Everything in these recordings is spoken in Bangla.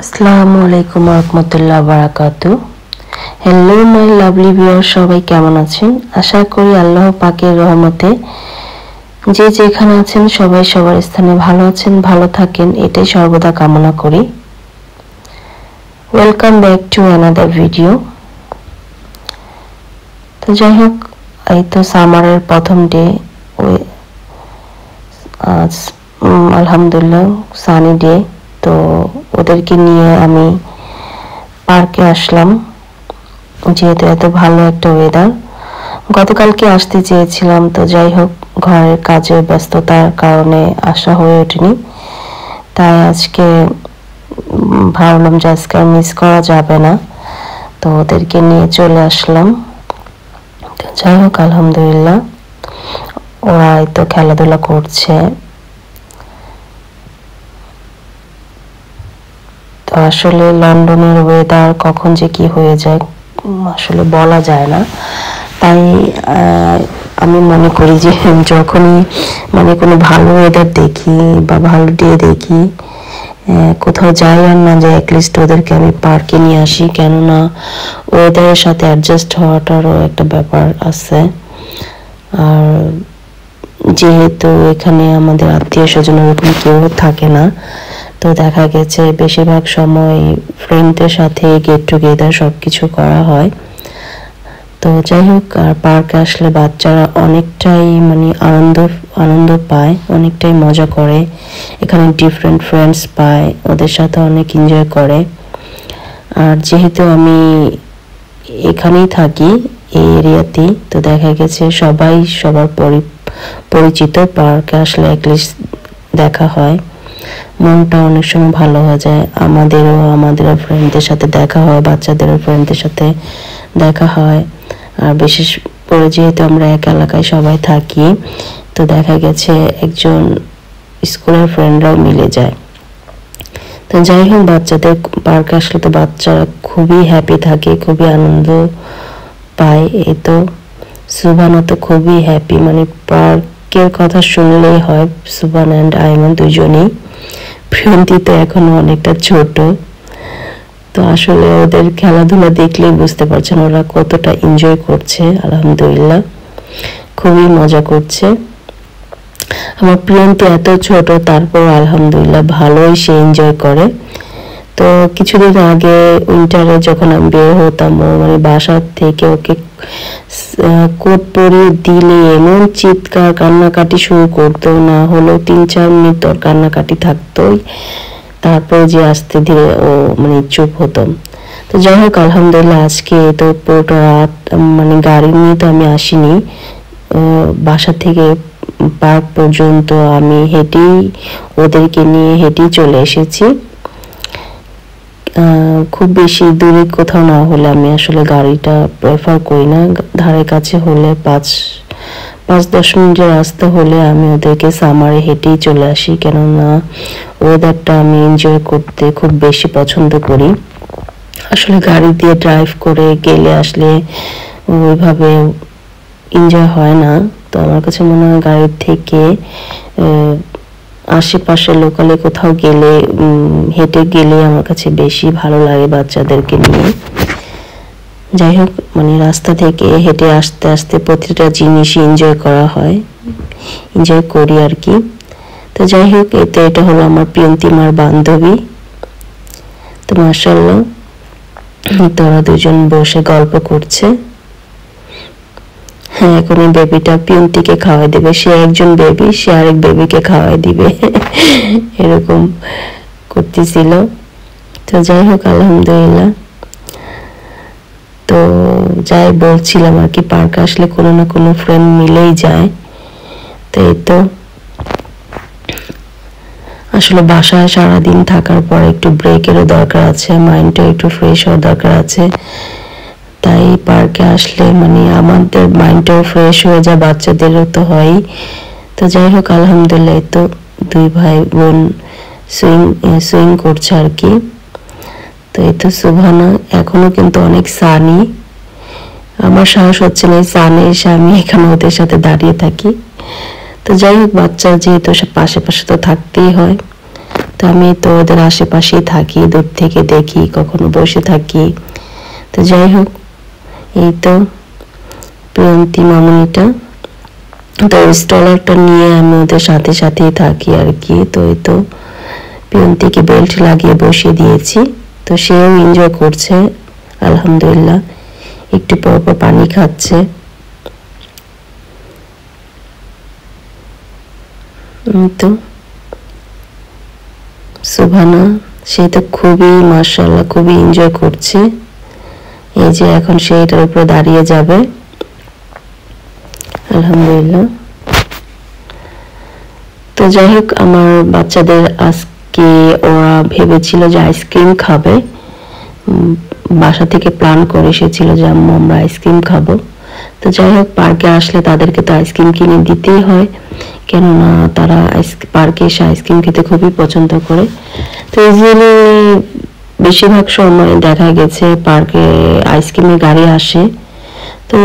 আসসালামু আলাইকুম রহমতুল্লাহ বারাকাতু। হ্যালো মাই লাভলি ভিউয়ার, সবাই কেমন আছেন? আশা করি আল্লাহ পাকের রহমতে যে যেখানে আছেন সবাই সবার স্থানে ভালো আছেন, ভালো থাকেন, এটাই সর্বদা কামনা করি। Welcome back to another video. তো যাই হোক, এই তো সামারের প্রথম ডে, আজ আলহামদুলিল্লাহ সানি ডে। তো ওদেরকে নিয়ে আমি পার্কে আসলাম, যেহেতু এত ভালো একটা ওয়েদার। গতকালকে আসতে চেয়েছিলাম, তো যাই হোক ঘরের কাজের ব্যস্ততার কারণে আসা হয়ে ওঠেনি। তাই আজকে ভাবলাম যে আজকে মিস করা যাবে না, তো ওদেরকে নিয়ে চলে আসলাম। তো যাই হোক আলহামদুলিল্লাহ ওরা তো খেলাধুলা করছে। তো আসলে লন্ডনের ওয়েদার কখন যে কি হয়ে যায় আসলে বলা যায় না। তাই আমি মনে করি যে যখনই কোনো ভালো ওয়েদার দেখি বা ভালো ডে দেখি, কোথাও যাই আর না যাই, অ্যাটলিস্ট ওদেরকে আমি পার্কে নিয়ে আসি, কেননা ওয়েদারের সাথে অ্যাডজাস্ট হওয়াটারও একটা ব্যাপার আছে। আর যেহেতু এখানে আমাদের আত্মীয় স্বজন ওরকম কেউ থাকে না, তো দেখা গেছে বেশিরভাগ সময় ফ্রেন্ডদের সাথে গেট টুগেদার সব কিছু করা হয়। তো যাই হোক, আর পার্কে আসলে বাচ্চারা অনেকটাই আনন্দ পায়, অনেকটাই মজা করে। এখানে ডিফারেন্ট ফ্রেন্ডস পায়, ওদের সাথে অনেক এনজয় করে। আর যেহেতু আমি এখানেই থাকি এই এরিয়াতেই, তো দেখা গেছে সবাই সবার পরিচিত। পার্কে আসলে অ্যাটলিস্ট দেখা হয়, মনটা অনেক সময় ভালো হয়ে যায়। আমাদেরও ফ্রেন্ডদের সাথে দেখা হয়, বাচ্চাদেরও ফ্রেন্ডদের সাথে দেখা হয়। আর বিশেষ করে যেহেতু আমরা এক এলাকায় সবাই থাকি, তো দেখা গেছে একজন স্কুলের ফ্রেন্ডরাও মিলে যায়। তো যাই হোক, বাচ্চাদের পার্কে আসলে তো বাচ্চারা খুবই হ্যাপি থাকে, খুবই আনন্দ পায়। এই তো সুবানা তো খুবই হ্যাপি, পার্কের কথা শুনলেই হয়। সুবান অ্যান্ড আইমান দুজনেই। প্রিয়ন্তী তো এখনো অনেকটা ছোট, তো আসলে ওদের খেলাধুলা দেখলেই বুঝতে পারছেন ওরা কতটা এনজয় করছে। আলহামদুলিল্লাহ খুবই মজা করছে। আমার প্রিয়ন্তী এত ছোট, তারপর আলহামদুলিল্লাহ ভালোই সে এনজয় করে। তো কিছুদিন আগে উইন্টারে যখন আমি বের হতাম, বাসা থেকে ওকে কোট পরিয়ে দিলে এমন চিৎকার কান্নাকাটি শুরু করতো, না হলো 3-4 মিনিট তোর কান্নাকাটি থাকতোই, তারপরে যে আস্তে ধীরে ও চুপ হতো। তো যাই হোক আলহামদুলিল্লাহ আজকে তো পুরোটা রাত গাড়ি নিয়ে তো আমি আসিনি, বাসা থেকে পার্ক পর্যন্ত আমি ওদেরকে নিয়ে হেঁটেই চলে এসেছি। খুব বেশি দূরে কোথাও না হলে আমি আসলে গাড়িটা প্রেফার করি না। ধারে কাছে হলে 5-10 মিনিটের রাস্তা হলে আমি ওদেরকে সামারে হেঁটেই চলে আসি, কেননা ওয়েদারটা আমি এনজয় করতে খুব বেশি পছন্দ করি। আসলে গাড়ি দিয়ে ড্রাইভ করে গেলে আসলে ওইভাবে এনজয় হয় না। তো আমার কাছে মনে হয় গাড়ির থেকে আশেপাশে লোকালে কোথাও গেলে, হেঁটে গেলে আমার কাছে বেশি ভালো লাগে বাচ্চাদেরকে নিয়ে। যাই হোক রাস্তা থেকে হেঁটে আস্তে আস্তে প্রতিটা জিনিসই এনজয় করা হয়, এনজয় করি আর কি। তো যাই হোক, এটা হলো আমার প্রিয়ন্তিমার বান্ধবী। তো মাশাআল্লাহ তোরা দুজন বসে গল্প করছে। হ্যাঁ, এখন এই বেবিটা প্রিয়ন্তীকে খাওয়াই দিবে। সে একজন বেবি, সে আরেক বেবিকে খাওয়াই দিবে, এরকম করতেছিল। তো যাই হোক আলহামদুলিল্লাহ, তো যাই বলছিলাম আর কি, পার্কে আসলে কোনো না কোনো ফ্রেন্ড মিলেই যায়। তো এই তো আসলে বাসায় সারাদিন থাকার পর একটু ব্রেকেরও দরকার আছে, মাইন্ডটা একটু ফ্রেশ হওয়ার দরকার আছে। তাই পার্কে আসলে আমাদের মাইন্ডটাও ফ্রেশ হয়ে যায়, বাচ্চাদেরও তো হয়। তো যাই হোক আলহামদুলিল্লাহ তো 2 ভাই বোন সুইং করছে আর কি। তো এই তো সুবহানা এখনো কিন্তু অনেক সানি, আমার সাহস হচ্ছে না সানে এসে আমি এখানে ওদের সাথে দাঁড়িয়ে থাকি। তো যাই হোক, বাচ্চা যেহেতু পাশে পাশে তো থাকতেই হয়। তো তো আমি তো ওদের আশেপাশেই থাকি, দূর থেকে দেখি, কখনো বসে থাকি। তো যাই হোক, এই তো প্রিয়ন্তী মামুনিটা, তো স্টলারটা নিয়ে আমি ওদের সাথে সাথেই থাকি আর কি। তো এই তো প্রিয়ন্তীকে বেল্ট লাগিয়ে বসিয়ে দিয়েছি, তো সেও এনজয় করছে আলহামদুলিল্লাহ, একটু পর পর পানি খাচ্ছে। তো সুবহানা, সে তো খুবই মাশাআল্লাহ খুবই এনজয় করছে। এই যে এখন সে এটার উপরে দাঁড়িয়ে যাবে আলহামদুলিল্লাহ। তো যাই হোক, আমার বাচ্চাদের আজকে ওরা ভেবেছিল যে আইসক্রিম খাবে, বাসা থেকে প্ল্যান করে এসেছিল যে আম্মু আমরা আইসক্রিম খাবো। তো যাই হোক, পার্কে আসলে তাদেরকে তো আইসক্রিম কিনে দিতেই হয়, কেননা তারা পার্কে এসে আইসক্রিম খেতে খুবই পছন্দ করে। তো ইউজুয়ালি বেশিরভাগ সময় দেখা গেছে পার্কে আইসক্রিমের গাড়ি আসে। তো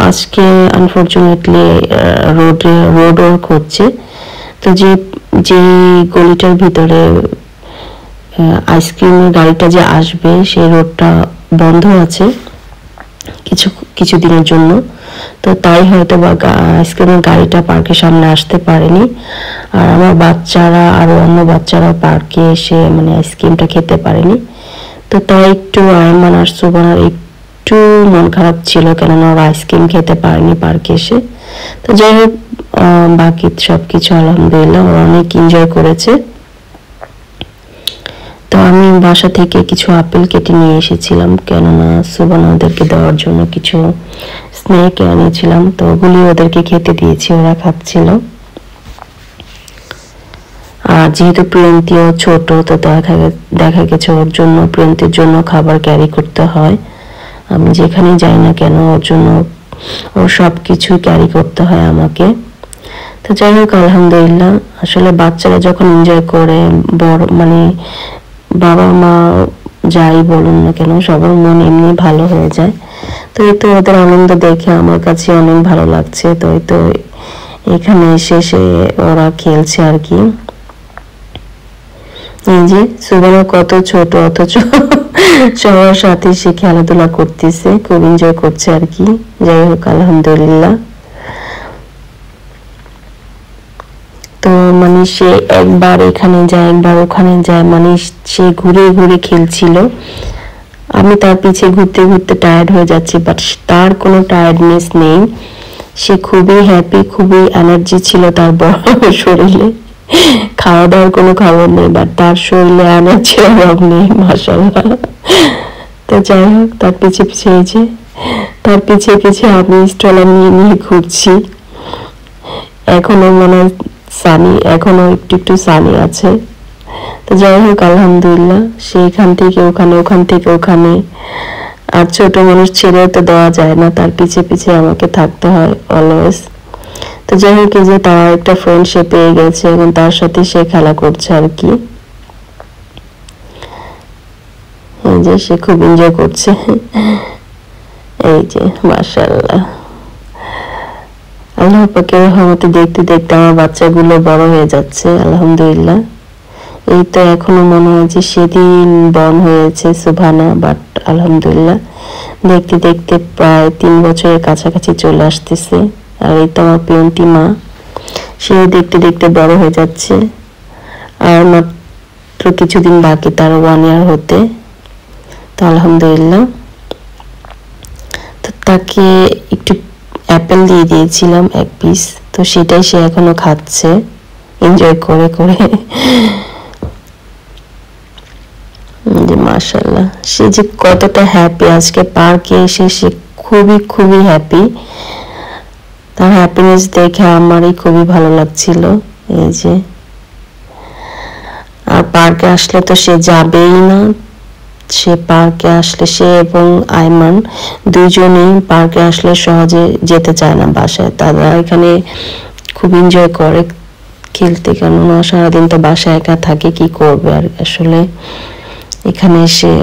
আজকে আনফর্চুনেটলি রোড ওয়ার্ক হচ্ছে, তো যে গলিটার ভিতরে আইসক্রিমের গাড়িটা যে আসবে সেই রোডটা বন্ধ আছে কিছুদিনের জন্য। তো তাই হয়তো বা আইসক্রিমের গাড়িটা পার্কের সামনে আসতে পারেনি, আর আমার বাচ্চারা আরো অন্য বাচ্চারা পার্কে এসে মানে আইসক্রিমটা খেতে পারেনি। তো তাই একটু আয়মান আর সুবহানার একটু মন খারাপ ছিল, কেননা ওরা আইসক্রিম খেতে পারেনি পার্কে এসে। তো যাই হোক, বাকি সবকিছু আলহামদুলিল্লাহ ওরা অনেক এনজয় করেছে। তো আমি বাসা থেকে কিছু আপেল কেটে নিয়ে এসেছিলাম, কেননা সুবহানা ওদেরকে দেওয়ার জন্য কিছু স্ন্যাক এনেছিলাম, তো ওগুলি ওদেরকে খেতে দিয়েছি, ওরা খাচ্ছিল। আর যেহেতু প্রিয়ন্তীও ছোট, তো দেখা গেছে ওর জন্য, প্রিয়ন্তীর জন্য খাবার ক্যারি করতে হয়। আমি যেখানে যাই না কেন ওর জন্য ওর সব কিছু ক্যারি করতে হয় আমাকে। তো যাই হোক আলহামদুলিল্লাহ, আসলে বাচ্চারা যখন এনজয় করে, বড় মানে বাবা মা যাই বলুন না কেন, সবার মন এমনি ভালো হয়ে যায়। তো এই তো ওদের আনন্দ দেখে আমার কাছে অনেক ভালো লাগছে। তো এই তো এখানে এসে ওরা খেলছে আর কি। এই যে সুবহানা কত ছোট, অথচ সবার সাথে সে খেলাধুলা করতেছে, খুব এনজয় করছে আর কি। যাই হোক আলহামদুলিল্লাহ। তো মানে সে একবার এখানে যায় একবার ওখানে যায়, মানে সে ঘুরে ঘুরে খেলছিল। আমি তার পিছে ঘুরতে ঘুরতে টায়ার্ড হয়ে যাচ্ছি, বাট তার কোনো টায়ার্ডনেস নেই, সে খুবই হ্যাপি, খুবই এনার্জি ছিল তার শরীরে। খাওয়া দাওয়ার কোনো খবর নেই, বাট তার শরীরে এনার্জির অভাব নেই মাশাআল্লাহ। তো যাই হোক, তার পিছে পিছে এই যে তার পিছে পিছে আমি স্ট্রলার নিয়ে নিয়ে ঘুরছি। এখনো মানে সানি, এখনো একটু একটু সানি আছে। তো যাই হোক আলহামদুলিল্লাহ, সেইখান থেকে ওখানে, ওখান থেকে ওখানে, আর ছোট মানুষ ছেড়ে তো দেওয়া যায় না, তার পিছে পিছে আমাকে থাকতে হয় অলওয়েজ। তো যাই হোক, এই যে তার একটা ফ্রেন্ড সে পেয়ে গেছে, এবং তার সাথে সে খেলা করছে আর কি। এই যে সে খুব এনজয় করছে, এই যে মাশাআল্লাহ। আল্লাহ পাকের রহমতে দেখতে দেখতে আমার বাচ্চাগুলো বড় হয়ে যাচ্ছে আলহামদুলিল্লাহ। এই তো এখনো মনে হয় যে সেদিন বর্ন হয়েছে সুবহানা, বাট আলহামদুলিল্লাহ দেখতে দেখতে প্রায় 3 বছরের কাছাকাছি চলে আসতেছে। আর এই তো আমার প্রিয়ন্তী মা, সেও দেখতে দেখতে বড় হয়ে যাচ্ছে, আর মাত্র কিছুদিন বাকি তার 1 ইয়ার হতে। তো আলহামদুলিল্লাহ, তো তাকে একটু অ্যাপেল দিয়ে দিয়েছিলাম 1 পিস, তো সেটাই সে এখনো খাচ্ছে এনজয় করে করে। যে মাশাআল্লাহ, সে যে কতটা হ্যাপি আজকে পার্কে এসে, সে খুবই খুবই হ্যাপি। তার হ্যাপিনেস দেখে আমারই খুবই ভালো লাগছিল। এই যে, আর পার্কে আসলে তো সে যাবেই না, সে পার্কে আসলে সে এবং আয়মান দুজনেই পার্কে আসলে সহজে যেতে চায় না বাসায়। তারা এখানে খুব এনজয় করে খেলতে, কেননা সারাদিন তো বাসায় একা থাকে, কি করবে আর। আসলে এখানে এসে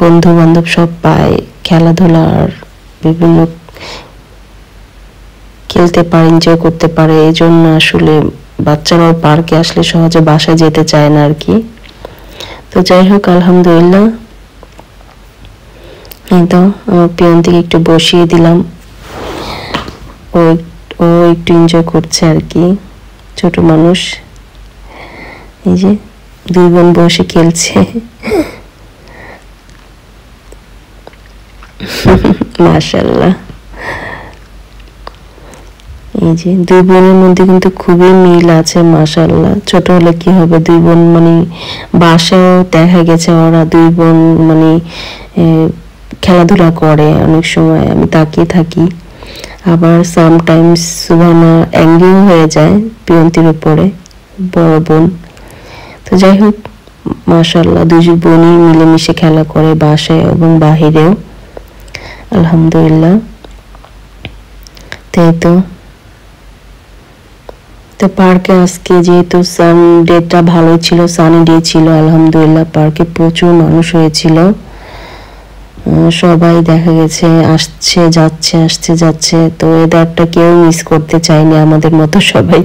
বন্ধু বান্ধব সব পায়, খেলাধুলার বিভিন্ন খেলতে পারে, এনজয় করতে পারে। এই জন্য আসলে বাচ্চারাও পার্কে আসলে সহজে বাসায় যেতে চায় না আর কি। তো যাই হোক আলহামদুলিল্লাহ, এই তো আমার পিয়নটিকে একটু বসিয়ে দিলাম, ও ও একটু এনজয় করছে আর কি, ছোট মানুষ। এই যে 2 বোন বসে খেলছে। মাশাআল্লাহ, এই যে 2 বোনের মধ্যে কিন্তু খুবই মিল আছে মাশাআল্লাহ। ছোট হলে কি হবে, 2 বোন মানে বাসায়ও দেখা গেছে ওরা 2 বোন মানে খেলাধুলা করে, অনেক সময় আমি তাকিয়ে থাকি। আবার সামটাইমস সুবহানা অ্যাংরি হয়ে যায় পিয়ন্তির উপরে, বড় বোন। তো যাই হোক মাশাআল্লাহ, 2 বোনই মিলেমিশে খেলা করে বাসায় এবং বাহিরেও, আলহামদুলিল্লাহ। তাই তো পার্কে আজকে যেহেতু সানডেটা ভালো ছিল, সানি ডে ছিল, আলহামদুলিল্লাহ পার্কে প্রচুর মানুষ হয়েছিল। সবাই দেখা গেছে আসছে যাচ্ছে, আসছে যাচ্ছে। তো ওয়েদারটা কেউ মিস করতে চায়নি আমাদের মতো সবাই।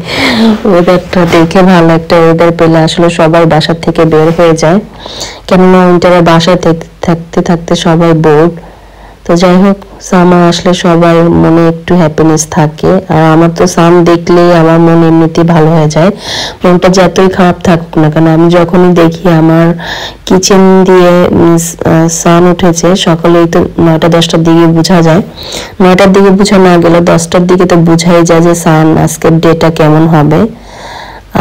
ওয়েদারটা দেখে ভালো একটা ওয়েদার পেলে আসলে সবাই বাসা থেকে বের হয়ে যায়, কেননা উইন্টারে বাসায় থাকতে থাকতে সবাই বোর্ড। তো যাই হোক সামার আসলে সবার মনে একটু হ্যাপিনেস থাকে, আর আমার তো সান দেখলেই আমার মন এমনিতেই ভালো হয়ে যায়, মনটা যতই খারাপ থাকুক না কেন। আমি যখনই দেখি আমার কিচেন দিয়ে সান উঠেছে, সকালেই তো 9টা-10টার দিকে বোঝা যায়, 9টার দিকে বোঝা না গেলে 10টার দিকে তো বোঝাই যায় যে সান আজকের ডেটা কেমন হবে।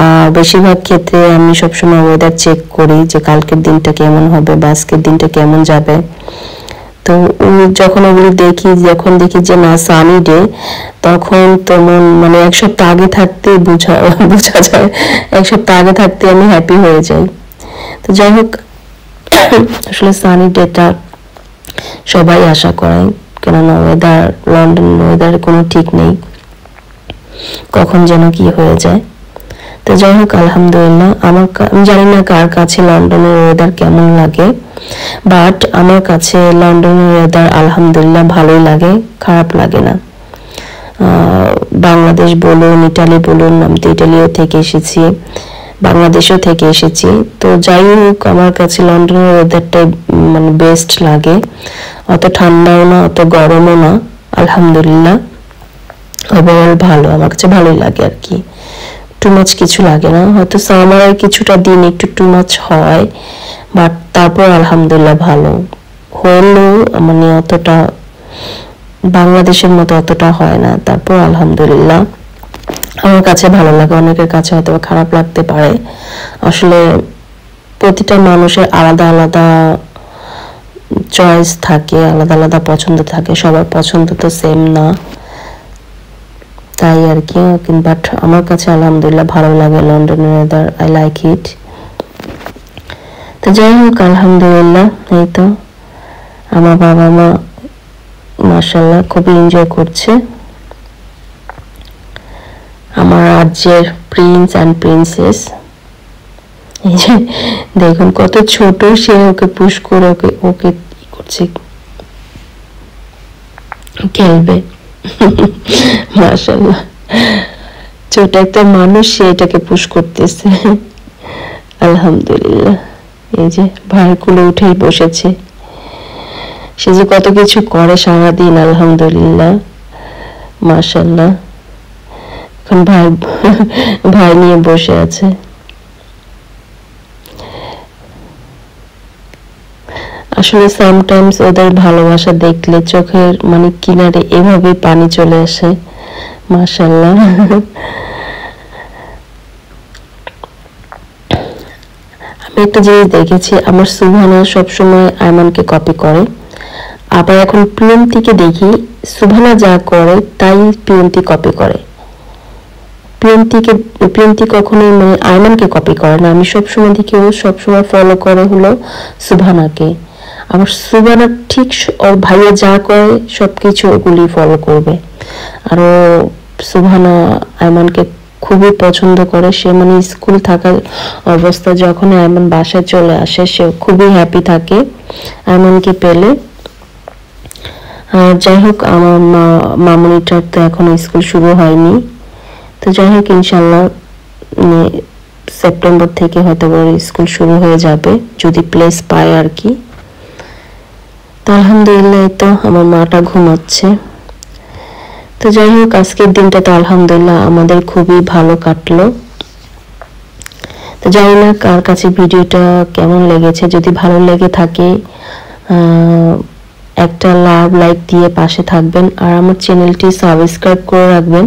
আর বেশিরভাগ ক্ষেত্রে আমি সবসময় ওয়েদার চেক করি যে কালকের দিনটা কেমন হবে বা আজকের দিনটা কেমন যাবে। তো যখন ওগুলো দেখি, যখন দেখি যে না সানি ডে, তখন তো মন মানে 1 সপ্তাহ আগে থাকতে বোঝা যায়, 1 সপ্তাহ আগে থাকতে আমি হ্যাপি হয়ে যাই। তো যাই হোক আসলে সানি ডেটা সবাই আশা করে, কেননা ওয়েদার, লন্ডন ওয়েদার কোনো ঠিক নেই, কখন যেন কি হয়ে যায়। তো যাই হোক আলহামদুলিল্লাহ, আমি জানি না কার কাছে লন্ডনের ওয়েদার কেমন লাগে, বাট আমার কাছে লন্ডনের ওয়েদার আলহামদুলিল্লাহ ভালোই লাগে, খারাপ লাগে না। বাংলাদেশ বলুন, ইটালি বলুন, আমি তো ইটালিও থেকে এসেছি, বাংলাদেশও থেকে এসেছি। তো যাই হোক আমার কাছে লন্ডনের ওয়েদারটাই মানে বেস্ট লাগে, অত ঠান্ডাও না অত গরমও না, আলহামদুলিল্লাহ ওভারঅল ভালো, আমার কাছে ভালোই লাগে আর কি, টু মাচ কিছু লাগে না। হয়তো সামারের কিছুটা দিন একটু টু মাচ হয়, বাট তারপর আলহামদুলিল্লাহ ভালো হলেও মানে অতটা বাংলাদেশের মতো অতটা হয় না, তারপর আলহামদুলিল্লাহ আমার কাছে ভালো লাগে। অনেকের কাছে হয়তো খারাপ লাগতে পারে, আসলে প্রতিটা মানুষের আলাদা আলাদা চয়েস থাকে, আলাদা আলাদা পছন্দ থাকে, সবার পছন্দ তো সেম না, তাই আর কি। বাট আমার কাছে আলহামদুলিল্লাহ ভালো লাগে লন্ডনের ওয়েদার, আই লাইক ইট। তো যাই হোক আলহামদুলিল্লাহ, এই তো আমার বাবা মা মাশাআল্লাহ খুবই এনজয় করছে। আমার রাজ্যের প্রিন্স অ্যান্ড প্রিন্সেস, এই যে দেখুন কত ছোট, সে ওকে পুশ করে ওকে করছে, খেলবে। মাশাআল্লাহ, ছোট একটা মানুষ সে এটাকে পুশ করতেছে, আলহামদুলিল্লাহ। এই যে ভাইয়ের কোলে উঠেই বসেছে, সে যে কত কিছু করে সারাদিন, আলহামদুলিল্লাহ মাশাআল্লাহ। এখন ভাই নিয়ে বসে আছে। আসলে সামটাইমস ওদের ভালোবাসা দেখলে চোখের মানে কিনারে এভাবে পানি চলে আসে, মাশাআল্লাহ। আমি একটা জিনিস দেখেছি, আমার সুবহানা সবসময় আয়মানকে কপি করে, আবার এখন প্রিয়ন্তীকে দেখি সুবহানা যা করে তাই প্রিয়ন্তী কপি করে। প্রিয়ন্তী কখনোই মানে আয়মানকে কপি করে না, আমি সবসময় দেখি ও সবসময় ফলো করে হলো সুবহানাকে। আমার সুবহানা ঠিক ওর ভাইয়া যা করে সবকিছু ওগুলি ফলো করবে, আর ও সুবহানা আয়মানকে খুবই পছন্দ করে। সে মানে স্কুল থাকার অবস্থা যখন আয়মান বাসায় চলে আসে সে খুবই হ্যাপি থাকে আয়মানকে পেলে। আর যাই হোক আমার মামুনিটার তো এখনো স্কুল শুরু হয়নি, তো যাই হোক ইনশাল্লাহ সেপ্টেম্বর থেকে হয়তো স্কুল শুরু হয়ে যাবে যদি প্লেস পায় আর কি। তো আলহামদুলিল্লাহ তো আমার মাটা ঘুমাচ্ছে। তো যাই হোক আজকের দিনটা তো আলহামদুলিল্লাহ আমাদের খুবই ভালো কাটলো। তো জানি না কার কাছে ভিডিওটা কেমন লেগেছে, যদি ভালো লেগে থাকে একটা লাইক দিয়ে পাশে থাকবেন আর আমার চ্যানেলটি সাবস্ক্রাইব করে রাখবেন,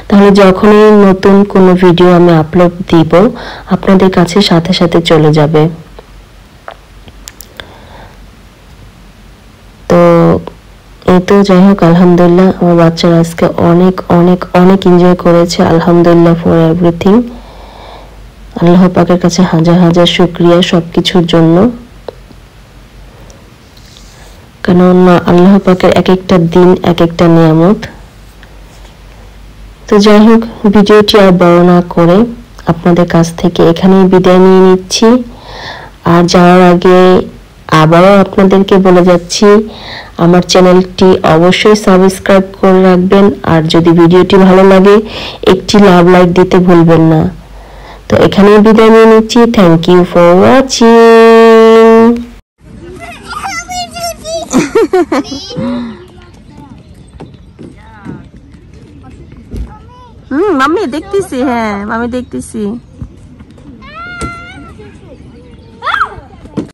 তাহলে যখনই নতুন কোনো ভিডিও আমি আপলোড দিব আপনাদের কাছে সাথে সাথে চলে যাবে। তো এই তো যাই হোক আলহামদুলিল্লাহ আমার বাচ্চারা আজকে অনেক অনেক অনেক এনজয় করেছে। আলহামদুলিল্লাহ ফর এভরিথিং। আল্লাহ পাকের কাছে হাজার হাজার শুকরিয়া সবকিছুর জন্য, কারণ আল্লাহ পাকের এক একটা দিন এক একটা নিয়ামত। তো যাই হোক ভিডিওটি আর বড় না করে আপনাদের কাছ থেকে এখানেই বিদায় নিয়ে নিচ্ছি। আর যাওয়ার আগে আবারও আপনাদেরকে বলে যাচ্ছি আমার চ্যানেলটি অবশ্যই সাবস্ক্রাইব করে রাখবেন, আর যদি ভিডিওটি ভালো লাগে একটি লাইক দিতে ভুলবেন না। তো এখানেই বিদায় নিয়ে নিচ্ছি। Thank you for watching. Mummy দেখতেছি, হ্যাঁ মামি দেখতেছি।